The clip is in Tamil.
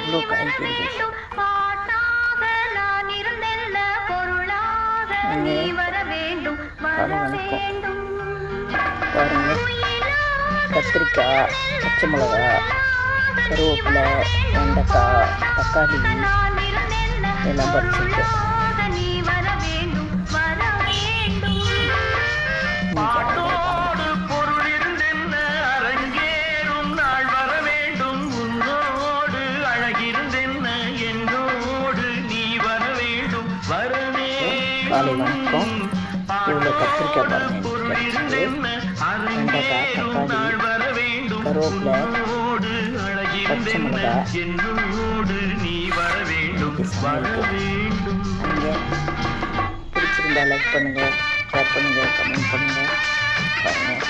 இவ்வளோ காய்கறிகள். காலை வணக்கம். பாருங்கள், கத்திரிக்காய், பச்சை மிளகா, கருவேப்பிலை, வெண்டைக்காய், தக்காளி எல்லாம் பறிச்சிருக்கு. காலை வணக்கம். இவ்வளோ கத்திரிக்காய் பாருங்கள், வெண்டைக்காய், தக்காளி, கருவேப்பிலை, பச்சை மிளகா, சமையலுக்கு. பிடிச்சிருந்தா லைக் பண்ணுங்கள், ஷேர் பண்ணுங்கள், கமெண்ட் பண்ணுங்கள். பாருங்கள்.